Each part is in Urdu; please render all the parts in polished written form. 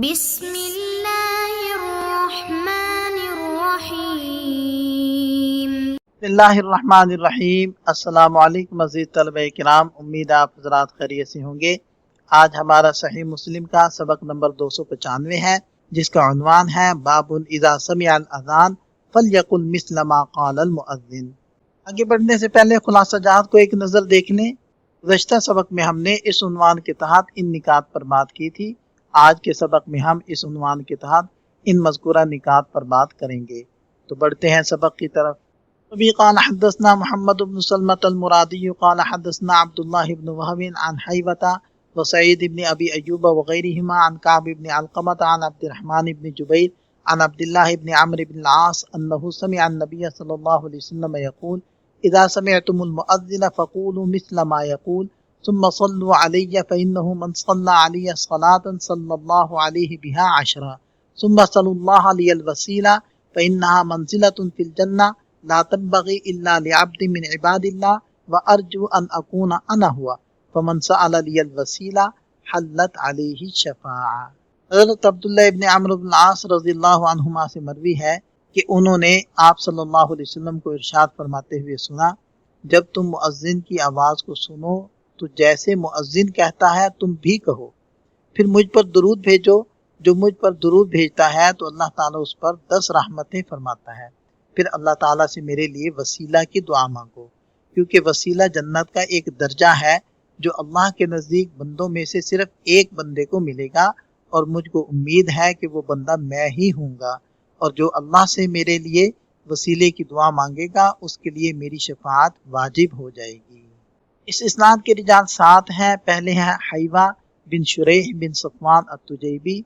بسم اللہ الرحمن الرحیم۔ بسم اللہ الرحمن الرحیم۔ السلام علیکم عزیز طلبہ کرام، امید آپ حضرات خیریت سے ہوں گے۔ آج ہمارا صحیح مسلم کا سبق نمبر 295 ہے، جس کا عنوان ہے باب اذا سمع الاذان فلیقل مثل ما قال المؤذن۔ آگے بڑھنے سے پہلے خلاصہ جات کو ایک نظر دیکھ لیں۔ گزشتہ سبق میں ہم نے اس عنوان کے تحت ان نکات پر بات کی تھی۔ آج کے سبق میں ہم اس عنوان کے تحت ان مذکورہ نکات پر بات کریں گے۔ تو بڑھتے ہیں سبق کی طرف۔ ابھی قال حدثنا محمد بن سلمة المرادی قال حدثنا عبد الله بن وهب عن حیوة وسعید بن ابی ایوب وغیرهما عن كعب بن علقمة عن عبد الرحمن بن جبیر عن عبد الله بن عمرو بن العاص انه سمع النبي صلى الله عليه وسلم يقول اذا سمعتم المؤذن فقولوا مثل ما يقول ثم صلوا علي فانه من صلى علي صلاة صلى الله عليه بها عشرا ثم صلوا الله لي الوسيلة فانها منزلة في الجنة لا تنبغي الا لعبد من عباد الله وارجو ان اكون انا هو فمن سأل لي الوسيلة حلت عليه الشفاعة۔ حضرت عبداللہ ابن عمرو بن العاص رضی اللہ عنہما سے مروی ہے کہ انہوں نے آپ صلی اللہ علیہ وسلم کو ارشاد فرماتے ہوئے سنا، جب تم مؤذن کی آواز کو سنو تو جیسے مؤذن کہتا ہے تم بھی کہو، پھر مجھ پر درود بھیجو، جو مجھ پر درود بھیجتا ہے تو اللہ تعالیٰ اس پر 10 رحمتیں فرماتا ہے، پھر اللہ تعالیٰ سے میرے لیے وسیلہ کی دعا مانگو، کیونکہ وسیلہ جنت کا ایک درجہ ہے جو اللہ کے نزدیک بندوں میں سے صرف ایک بندے کو ملے گا، اور مجھ کو امید ہے کہ وہ بندہ میں ہی ہوں گا، اور جو اللہ سے میرے لیے وسیلے کی دعا مانگے گا اس کے لیے میری شفاعت واجب ہو جائے گی۔ اس اسناد کے رجال 7 ہیں۔ پہلے ہیں حیوہ بن شریح بن صفوان التجیبی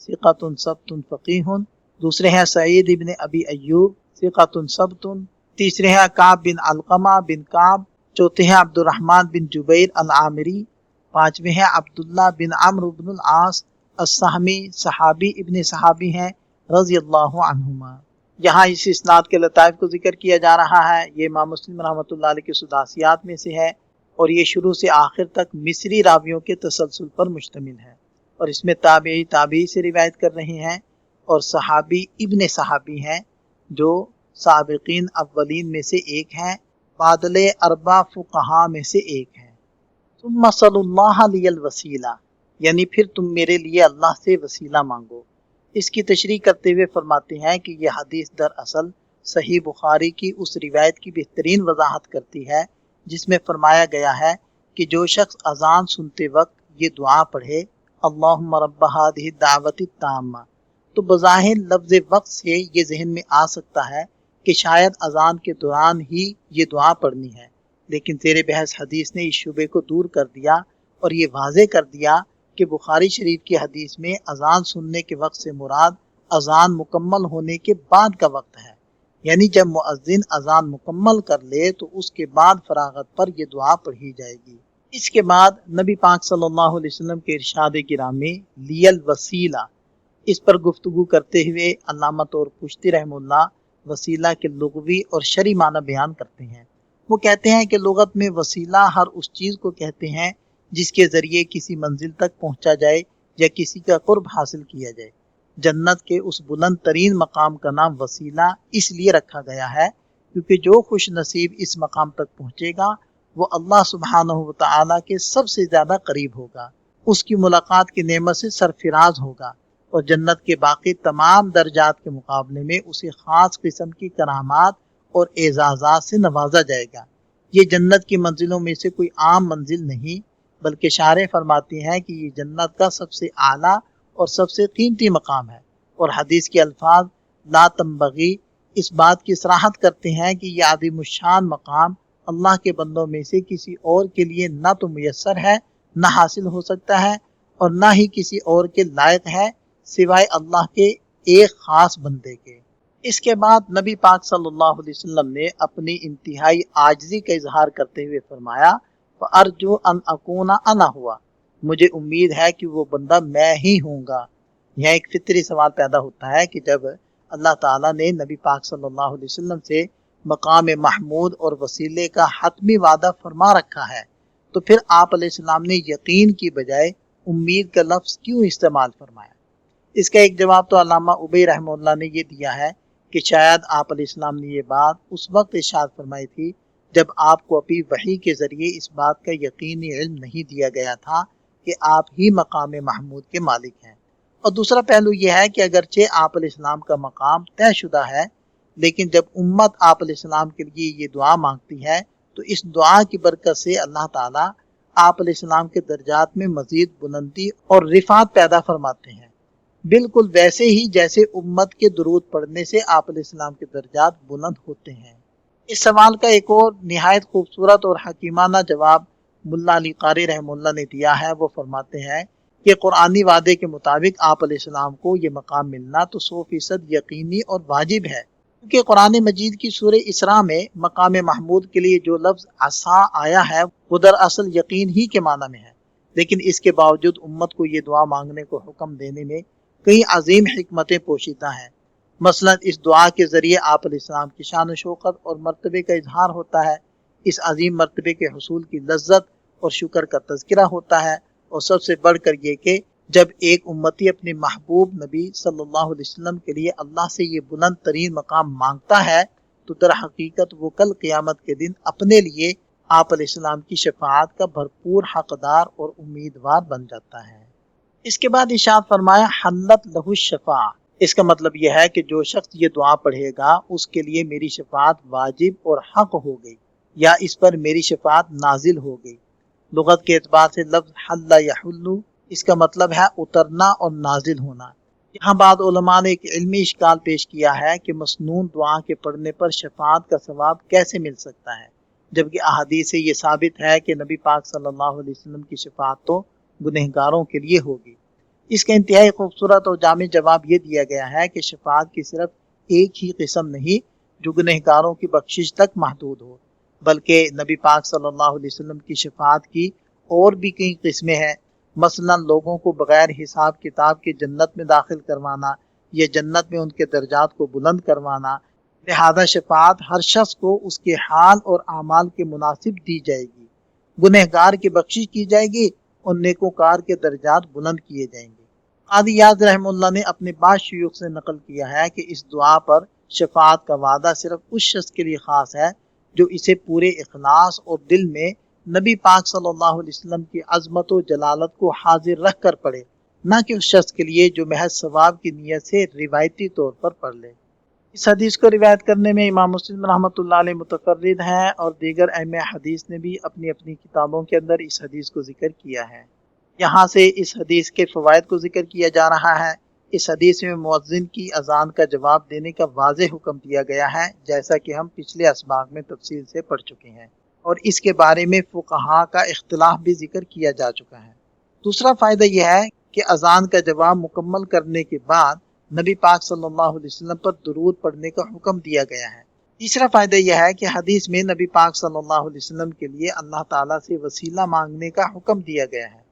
ثقۃ ثبت فقیہ، دوسرے ہیں سعید بن ابی ایوب ثقۃ ثبت، تیسرے ہیں کعب بن علقمہ بن کعب، چوتھے ہیں عبد الرحمن بن جبیر العامری، پانچویں ہیں عبداللہ بن عمرو بن العاص السہمی، صحابی ابن صحابی ہیں رضی اللہ عنہما۔ یہاں اس اسناد کے لطائف کو ذکر کیا جا رہا ہے۔ یہ امام مسلم رحمۃ اللہ علیہ کے سداسیات میں سے ہے، اور یہ شروع سے آخر تک مصری راویوں کے تسلسل پر مشتمل ہے، اور اس میں تابعی سے روایت کر رہے ہیں، اور صحابی ابن صحابی ہیں جو سابقین اولین میں سے ایک ہیں، بادل اربع فقہا میں سے ایک ہیں۔ ثم صلوا اللہ لی الوسیلہ، یعنی پھر تم میرے لیے اللہ سے وسیلہ مانگو۔ اس کی تشریح کرتے ہوئے فرماتے ہیں کہ یہ حدیث دراصل صحیح بخاری کی اس روایت کی بہترین وضاحت کرتی ہے جس میں فرمایا گیا ہے کہ جو شخص اذان سنتے وقت یہ دعا پڑھے اللہم رب ہذہ الدعوۃ التامہ، تو بظاہر لفظ وقت سے یہ ذہن میں آ سکتا ہے کہ شاید اذان کے دوران ہی یہ دعا پڑھنی ہے، لیکن زیر بحث حدیث نے اس شبے کو دور کر دیا اور یہ واضح کر دیا کہ بخاری شریف کی حدیث میں اذان سننے کے وقت سے مراد اذان مکمل ہونے کے بعد کا وقت ہے، یعنی جب مؤذن اذان مکمل کر لے تو اس کے بعد فراغت پر یہ دعا پڑھی جائے گی۔ اس کے بعد نبی پاک صلی اللہ علیہ وسلم کے ارشاد گرامی لیل وسیلہ، اس پر گفتگو کرتے ہوئے علامہ طور پشتی رحمہ اللہ وسیلہ کے لغوی اور شرعی معنی بیان کرتے ہیں۔ وہ کہتے ہیں کہ لغت میں وسیلہ ہر اس چیز کو کہتے ہیں جس کے ذریعے کسی منزل تک پہنچا جائے یا کسی کا قرب حاصل کیا جائے۔ جنت کے اس بلند ترین مقام کا نام وسیلہ اس لیے رکھا گیا ہے کیونکہ جو خوش نصیب اس مقام تک پہنچے گا وہ اللہ سبحانہ وتعالی کے سب سے زیادہ قریب ہوگا، اس کی ملاقات کی نعمت سے سرفراز ہوگا، اور جنت کے باقی تمام درجات کے مقابلے میں اسے خاص قسم کی کرامات اور اعزازات سے نوازا جائے گا۔ یہ جنت کی منزلوں میں سے کوئی عام منزل نہیں، بلکہ شارح فرماتی ہیں کہ یہ جنت کا سب سے اعلیٰ اور سب سے قیمتی مقام ہے، اور حدیث کے الفاظ لا تنبغی اس بات کی صراحت کرتے ہیں کہ یہ عظیم الشان مقام اللہ کے بندوں میں سے کسی اور کے لیے نہ تو میسر ہے، نہ حاصل ہو سکتا ہے، اور نہ ہی کسی اور کے لائق ہے سوائے اللہ کے ایک خاص بندے کے۔ اس کے بعد نبی پاک صلی اللہ علیہ وسلم نے اپنی انتہائی عاجزی کا اظہار کرتے ہوئے فرمایا فَأَرْجُو أَنْ أَكُونَ أَنَا هُوَ، مجھے امید ہے کہ وہ بندہ میں ہی ہوں گا۔ یہاں ایک فطری سوال پیدا ہوتا ہے کہ جب اللہ تعالیٰ نے نبی پاک صلی اللہ علیہ وسلم سے مقام محمود اور وسیلے کا حتمی وعدہ فرما رکھا ہے تو پھر آپ علیہ السلام نے یقین کی بجائے امید کا لفظ کیوں استعمال فرمایا؟ اس کا ایک جواب تو علامہ ابی رحمہ اللہ نے یہ دیا ہے کہ شاید آپ علیہ السلام نے یہ بات اس وقت ارشاد فرمائی تھی جب آپ کو ابھی وحی کے ذریعے اس بات کا یقینی علم نہیں دیا گیا تھا کہ آپ ہی مقام محمود کے مالک ہیں۔ اور دوسرا پہلو یہ ہے کہ اگرچہ آپ علیہ السلام کا مقام طے شدہ ہے، لیکن جب امت آپ علیہ السلام کے لیے یہ دعا مانگتی ہے تو اس دعا کی برکت سے اللہ تعالیٰ آپ علیہ السلام کے درجات میں مزید بلندی اور رفعت پیدا فرماتے ہیں، بالکل ویسے ہی جیسے امت کے درود پڑھنے سے آپ علیہ السلام کے درجات بلند ہوتے ہیں۔ اس سوال کا ایک اور نہایت خوبصورت اور حکیمانہ جواب ملا علی قاری رحمہ اللہ نے دیا ہے۔ وہ فرماتے ہیں کہ قرآنی وعدے کے مطابق آپ علیہ السلام کو یہ مقام ملنا تو 100% یقینی اور واجب ہے، کیونکہ قرآن مجید کی سورہ اسراء میں مقام محمود کے لیے جو لفظ عصا آیا ہے وہ دراصل یقین ہی کے معنی میں ہے، لیکن اس کے باوجود امت کو یہ دعا مانگنے کو حکم دینے میں کئی عظیم حکمتیں پوشیدہ ہیں۔ مثلا اس دعا کے ذریعے آپ علیہ السلام کی شان و شوکت اور مرتبے کا اظہار ہوتا ہے، اس عظیم مرتبے کے حصول کی لذت اور شکر کا تذکرہ ہوتا ہے، اور سب سے بڑھ کر یہ کہ جب ایک امتی اپنے محبوب نبی صلی اللہ علیہ وسلم کے لیے اللہ سے یہ بلند ترین مقام مانگتا ہے تو در حقیقت وہ کل قیامت کے دن اپنے لیے آپ علیہ السلام کی شفاعت کا بھرپور حقدار اور امیدوار بن جاتا ہے۔ اس کے بعد ارشاد فرمایا حلت لہ الشفاعہ، اس کا مطلب یہ ہے کہ جو شخص یہ دعا پڑھے گا اس کے لیے میری شفاعت واجب اور حق ہو گئی، یا اس پر میری شفاعت نازل ہو گئی۔ لغت کے اعتبار سے لفظ حل یحل اس کا مطلب ہے اترنا اور نازل ہونا۔ یہاں بعض علماء نے ایک علمی اشکال پیش کیا ہے کہ مسنون دعا کے پڑھنے پر شفاعت کا ثواب کیسے مل سکتا ہے، جبکہ احادیث سے یہ ثابت ہے کہ نبی پاک صلی اللہ علیہ وسلم کی شفاعت تو گنہگاروں کے لیے ہوگی۔ اس کا انتہائی خوبصورت اور جامع جواب یہ دیا گیا ہے کہ شفاعت کی صرف ایک ہی قسم نہیں جو گنہگاروں کی بخشش تک محدود ہو، بلکہ نبی پاک صلی اللہ علیہ وسلم کی شفاعت کی اور بھی کئی قسمیں ہیں۔ مثلا لوگوں کو بغیر حساب کتاب کے جنت میں داخل کروانا یا جنت میں ان کے درجات کو بلند کروانا۔ لہذا شفاعت ہر شخص کو اس کے حال اور اعمال کے مناسب دی جائے گی، گنہگار کی بخشش کی جائے گی اور نیکوکار کے درجات بلند کیے جائیں گے۔ قاضی یاز رحمہ اللہ نے اپنے بعض شیوخ سے نقل کیا ہے کہ اس دعا پر شفاعت کا وعدہ صرف اس شخص کے لیے خاص ہے جو اسے پورے اخلاص اور دل میں نبی پاک صلی اللہ علیہ وسلم کی عظمت و جلالت کو حاضر رکھ کر پڑھے، نہ کہ اس شخص کے لیے جو محض ثواب کی نیت سے روایتی طور پر پڑھ لے۔ اس حدیث کو روایت کرنے میں امام مسلم رحمۃ اللہ علیہ متفرد ہیں، اور دیگر ائمہ حدیث نے بھی اپنی اپنی کتابوں کے اندر اس حدیث کو ذکر کیا ہے۔ یہاں سے اس حدیث کے فوائد کو ذکر کیا جا رہا ہے۔ اس حدیث میں مؤذن کی اذان کا جواب دینے کا واضح حکم دیا گیا ہے، جیسا کہ ہم پچھلے اسباق میں تفصیل سے پڑھ چکے ہیں، اور اس کے بارے میں فقہاء کا اختلاف بھی ذکر کیا جا چکا ہے۔ دوسرا فائدہ یہ ہے کہ اذان کا جواب مکمل کرنے کے بعد نبی پاک صلی اللہ علیہ وسلم پر درود پڑھنے کا حکم دیا گیا ہے۔ تیسرا فائدہ یہ ہے کہ حدیث میں نبی پاک صلی اللہ علیہ وسلم کے لیے اللہ تعالیٰ سے وسیلہ مانگنے کا حکم دیا گیا ہے۔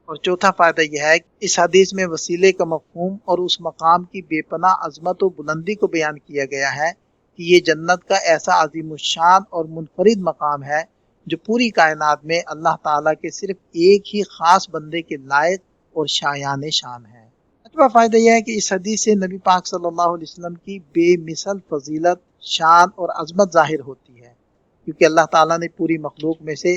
اور چوتھا فائدہ یہ ہے کہ اس حدیث میں وسیلے کا مفہوم اور اس مقام کی بے پناہ عظمت و بلندی کو بیان کیا گیا ہے کہ یہ جنت کا ایسا عظیم الشان اور منفرد مقام ہے جو پوری کائنات میں اللہ تعالیٰ کے صرف ایک ہی خاص بندے کے لائق اور شایان شان ہے۔ پانچواں فائدہ یہ ہے کہ اس حدیث سے نبی پاک صلی اللہ علیہ وسلم کی بے مثل فضیلت، شان اور عظمت ظاہر ہوتی ہے، کیونکہ اللہ تعالیٰ نے پوری مخلوق میں سے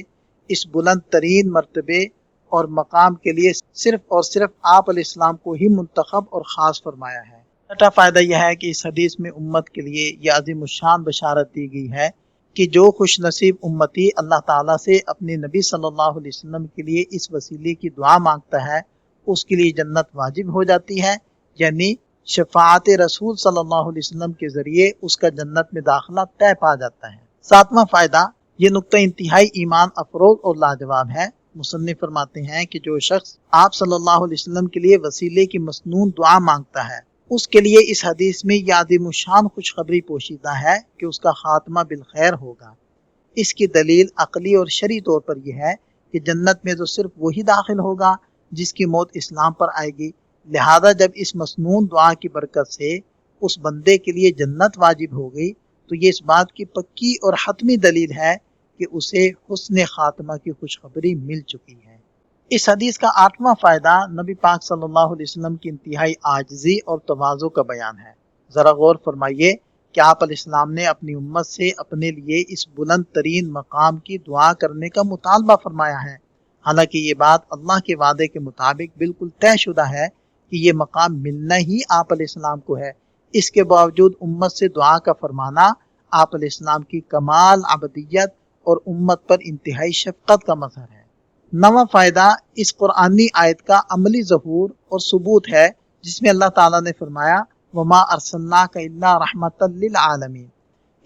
اس بلند ترین مرتبے اور مقام کے لیے صرف اور صرف آپ علیہ السلام کو ہی منتخب اور خاص فرمایا ہے۔ چھٹا فائدہ یہ ہے کہ اس حدیث میں امت کے لیے یہ عظیم الشان بشارت دی گئی ہے کہ جو خوش نصیب امتی اللہ تعالیٰ سے اپنے نبی صلی اللہ علیہ وسلم کے لیے اس وسیلے کی دعا مانگتا ہے اس کے لیے جنت واجب ہو جاتی ہے، یعنی شفاعت رسول صلی اللہ علیہ وسلم کے ذریعے اس کا جنت میں داخلہ طے پا جاتا ہے۔ ساتواں فائدہ، یہ نقطہ انتہائی ایمان افروز اور لاجواب ہے۔ مصنف فرماتے ہیں کہ جو شخص آپ صلی اللہ علیہ وسلم کے لیے وسیلے کی مسنون دعا مانگتا ہے اس کے لیے اس حدیث میں یہ عظیم الشان خوشخبری پوشیدہ ہے کہ اس کا خاتمہ بالخیر ہوگا۔ اس کی دلیل عقلی اور شرعی طور پر یہ ہے کہ جنت میں تو صرف وہی داخل ہوگا جس کی موت اسلام پر آئے گی، لہذا جب اس مسنون دعا کی برکت سے اس بندے کے لیے جنت واجب ہو گئی تو یہ اس بات کی پکی اور حتمی دلیل ہے کہ اسے حسن خاتمہ کی خوشخبری مل چکی ہے۔ اس حدیث کا 8واں فائدہ نبی پاک صلی اللہ علیہ وسلم کی انتہائی عاجزی اور تواضع کا بیان ہے۔ ذرا غور فرمائیے کہ آپ علیہ السلام نے اپنی امت سے اپنے لیے اس بلند ترین مقام کی دعا کرنے کا مطالبہ فرمایا ہے، حالانکہ یہ بات اللہ کے وعدے کے مطابق بالکل طے شدہ ہے کہ یہ مقام ملنا ہی آپ علیہ السلام کو ہے۔ اس کے باوجود امت سے دعا کا فرمانا آپ علیہ السلام کی کمال عبدیت اور امت پر انتہائی شفقت کا مظہر ہے۔ 9واں فائدہ اس قرآنی آیت کا عملی ظہور اور ثبوت ہے، جس میں اللہ تعالیٰ نے فرمایا وَمَا أَرْسَلْنَاكَ إِلَّا رَحْمَةً لِلْعَالَمِينَ۔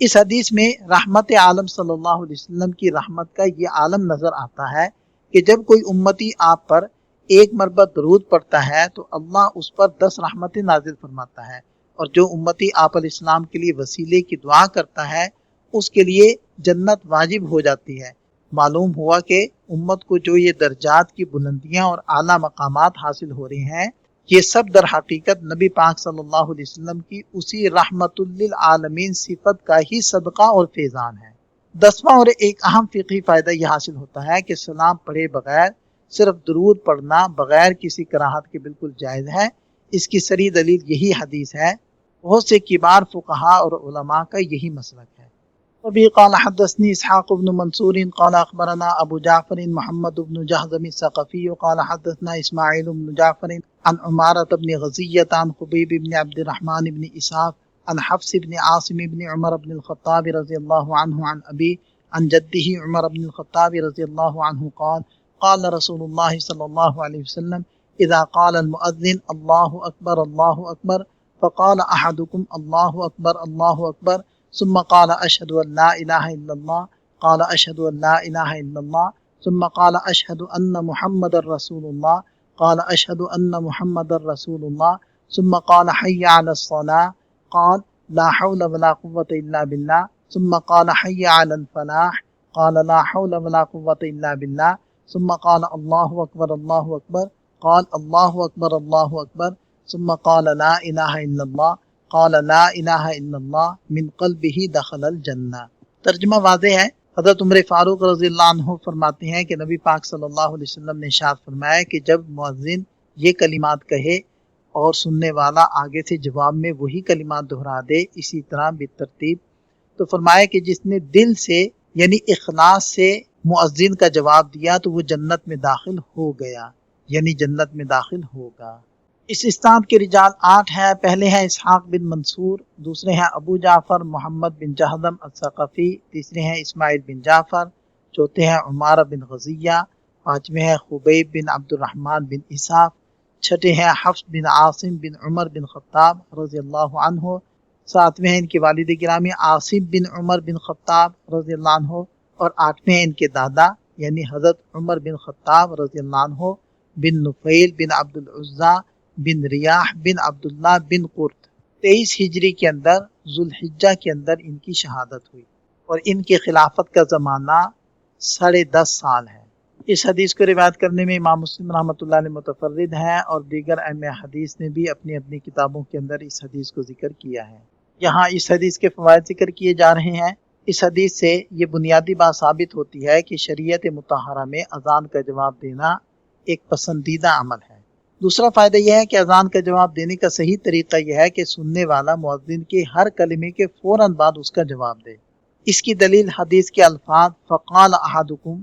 اس حدیث میں رحمت عالم صلی اللہ علیہ وسلم کی رحمت کا یہ عالم نظر آتا ہے کہ جب کوئی امتی آپ پر ایک مرتبہ درود پڑھتا ہے تو اللہ اس پر 10 رحمتیں نازل فرماتا ہے، اور جو امتی آپ علیہ السلام کے لیے وسیلے کی دعا کرتا ہے اس کے لیے جنت واجب ہو جاتی ہے۔ معلوم ہوا کہ امت کو جو یہ درجات کی بلندیاں اور اعلیٰ مقامات حاصل ہو رہے ہیں، یہ سب در حقیقت نبی پاک صلی اللہ علیہ وسلم کی اسی رحمت للعالمین صفت کا ہی صدقہ اور فیضان ہے۔ 10واں اور ایک اہم فقہی فائدہ یہ حاصل ہوتا ہے کہ سلام پڑھے بغیر صرف درود پڑھنا بغیر کسی کراہت کے بالکل جائز ہے۔ اس کی صریح دلیل یہی حدیث ہے۔ بہت سے کبار فقہاء اور علماء کا یہی مسلک ہے۔ وبه قال حدثني إسحاق بن منصور قال أخبرنا أبو جعفر محمد بن جهضم الثقفي قال حدثنا إسماعيل بن جعفر عن عمارة بن غزية عن خبيب بن عبد الرحمن بن إسحاق عن حفص بن عاصم بن عمر بن الخطاب رضي الله عنه عن أبي عن جده عمر بن الخطاب رضي الله عنه قال قال رسول الله صلى الله عليه وسلم إذا قال المؤذن الله أكبر الله أكبر فقال أحدكم الله أكبر الله أكبر ثم قال أشهد أن لا إله إلا الله قال أشهد أن لا إله إلا الله ثم قال أشهد أن محمد رسول الله قال أشهد أن محمد رسول الله ثم قال حي على الصلاة قال لا حول ولا قوة إلا بالله ثم قال حي على الفلاح قال لا حول ولا قوة إلا بالله ثم قال الله أكبر الله أكبر قال الله أكبر الله أكبر ثم قال لا إله إلا الله قال لا الہ الا اللہ من قلبہ دخل الجنہ۔ ترجمہ واضح ہے۔ حضرت عمر فاروق رضی اللہ عنہ فرماتے ہیں کہ نبی پاک صلی اللہ علیہ وسلم نے ارشاد فرمایا کہ جب مؤذن یہ کلمات کہے اور سننے والا آگے سے جواب میں وہی کلمات دہرا دے اسی طرح بالترتیب، تو فرمایا کہ جس نے دل سے یعنی اخلاص سے مؤذن کا جواب دیا تو وہ جنت میں داخل ہو گیا، یعنی جنت میں داخل ہوگا۔ اس استاد کے رجال 8 ہیں۔ پہلے ہیں اسحاق بن منصور، دوسرے ہیں ابو جعفر محمد بن جہضم الثقفی، تیسرے ہیں اسماعیل بن جعفر، چوتھے ہیں عمارہ بن غزیہ، پانچویں ہیں خبیب بن عبد الرحمن بن اسحاق، چھٹے ہیں حفص بن عاصم بن عمر بن خطاب رضی اللہ عنہ، ساتویں ہیں ان کے والد گرامی عاصم بن عمر بن خطاب رضی اللہ عنہ، اور آٹھویں ہیں ان کے دادا یعنی حضرت عمر بن خطاب رضی اللہ عنہ بن نفیل بن عبد العزیٰ بن ریاح بن عبداللہ بن قرط۔ 23 ہجری کے اندر ذوالحجہ کے اندر ان کی شہادت ہوئی، اور ان کی خلافت کا زمانہ 10.5 سال ہے۔ اس حدیث کو روایت کرنے میں امام مسلم رحمۃ اللہ علیہ متفرد ہیں، اور دیگر ائمہ حدیث نے بھی اپنی اپنی کتابوں کے اندر اس حدیث کو ذکر کیا ہے۔ یہاں اس حدیث کے فوائد ذکر کیے جا رہے ہیں۔ اس حدیث سے یہ بنیادی بات ثابت ہوتی ہے کہ شریعت مطہرہ میں اذان کا جواب دینا ایک پسندیدہ عمل ہے۔ دوسرا فائدہ یہ ہے کہ اذان کا جواب دینے کا صحیح طریقہ یہ ہے کہ سننے والا مؤذن کے ہر کلمے کے فوراً بعد اس کا جواب دے۔ اس کی دلیل حدیث کے الفاظ فقال احدکم،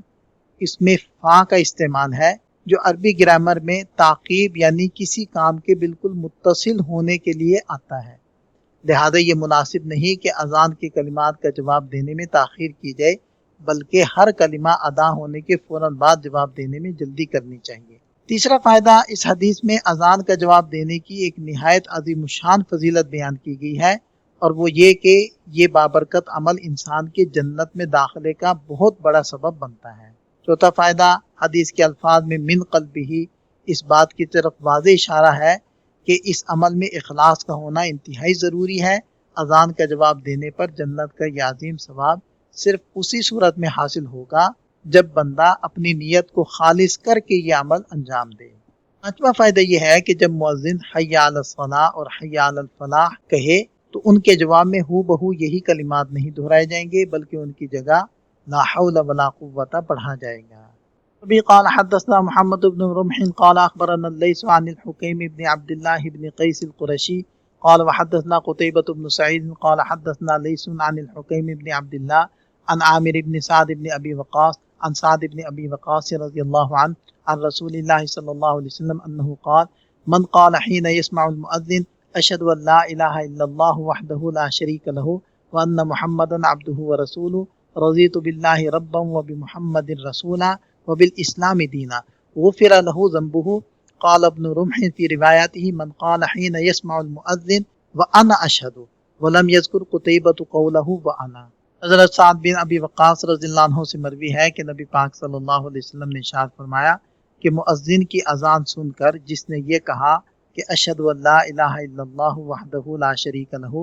اس میں فا کا استعمال ہے جو عربی گرامر میں تعقیب یعنی کسی کام کے بالکل متصل ہونے کے لیے آتا ہے، لہذا یہ مناسب نہیں کہ اذان کے کلمات کا جواب دینے میں تاخیر کی جائے، بلکہ ہر کلمہ ادا ہونے کے فوراً بعد جواب دینے میں جلدی کرنی چاہیے۔ تیسرا فائدہ اس حدیث میں اذان کا جواب دینے کی ایک نہایت عظیم الشان فضیلت بیان کی گئی ہے، اور وہ یہ کہ یہ بابرکت عمل انسان کے جنت میں داخلے کا بہت بڑا سبب بنتا ہے۔ چوتھا فائدہ حدیث کے الفاظ میں من قلبہ، اس بات کی طرف واضح اشارہ ہے کہ اس عمل میں اخلاص کا ہونا انتہائی ضروری ہے۔ اذان کا جواب دینے پر جنت کا یہ عظیم ثواب صرف اسی صورت میں حاصل ہوگا جب بندہ اپنی نیت کو خالص کر کے یہ عمل انجام دے۔ پانچواں فائدہ یہ ہے کہ جب مؤذن حی علی الصلاۃ اور حی علی الفلاح کہے تو ان کے جواب میں ہو بہو یہی کلمات نہیں دہرائے جائیں گے، بلکہ ان کی جگہ لا حول ولا قوت پڑھا جائے گا۔ ابھی قال حدثنا محمد بن رمح قال اخبرنا الليث عن الحكيم بن عبد الله بن قيس القرشي قال وحدثنا قتيبة بن سعيد قال حدثنا ليث عن الحكيم بن عبد الله عن عامر بن سعد بن ابي وقاص عن سعد بن ابي وقاص رضي الله عنه عن رسول الله صلى الله عليه وسلم انه قال من قال حين يسمع المؤذن اشهد ان لا اله الا الله وحده لا شريك له وان محمدا عبده ورسوله رضيت بالله ربا وبمحمد رسولا وبالاسلام دینا غفر له ذنبه قال ابن رمح في روايته من قال حين يسمع المؤذن وانا اشهد ولم يذكر قتيبة قوله وانا۔ حضرت سعد بن ابی وقاص رضی اللہ عنہ سے مروی ہے کہ نبی پاک صلی اللہ علیہ وسلم نے ارشاد فرمایا کہ مؤذن کی اذان سن کر جس نے یہ کہا کہ اشہد ان لا الہ الا اللہ وحدہ لا شریک لہ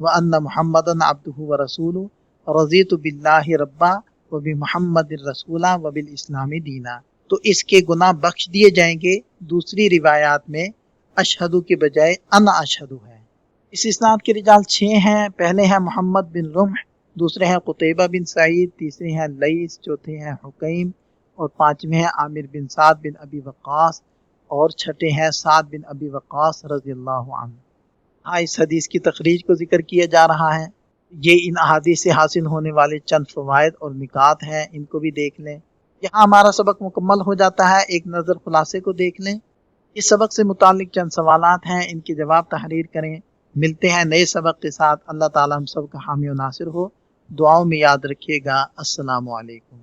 وان محمدا عبدہ ورسولہ رضیت باللہ ربا وبمحمد الرسولہ وبالاسلام دینا، تو اس کے گناہ بخش دیے جائیں گے۔ دوسری روایات میں اشہدو کے بجائے انا اشہدو ہے۔ اس اسناد کے رجال 6 ہیں۔ پہلے ہیں محمد بن رمح، دوسرے ہیں قتیبہ بن سعید، تیسرے ہیں لیث، چوتھے ہیں حکیم، اور پانچویں ہیں عامر بن سعد بن ابی وقاص، اور چھٹے ہیں سعد بن ابی وقاص رضی اللہ عنہ۔ ہاں، اس حدیث کی تخریج کو ذکر کیا جا رہا ہے۔ یہ ان احادیث سے حاصل ہونے والے چند فوائد اور نکات ہیں، ان کو بھی دیکھ لیں۔ یہاں ہمارا سبق مکمل ہو جاتا ہے۔ ایک نظر خلاصے کو دیکھ لیں۔ اس سبق سے متعلق چند سوالات ہیں، ان کے جواب تحریر کریں۔ ملتے ہیں نئے سبق کے ساتھ۔ اللہ تعالی ہم سب کا حامی و ناصر ہو۔ دعاؤں میں یاد رکھیے گا۔ السلام علیکم۔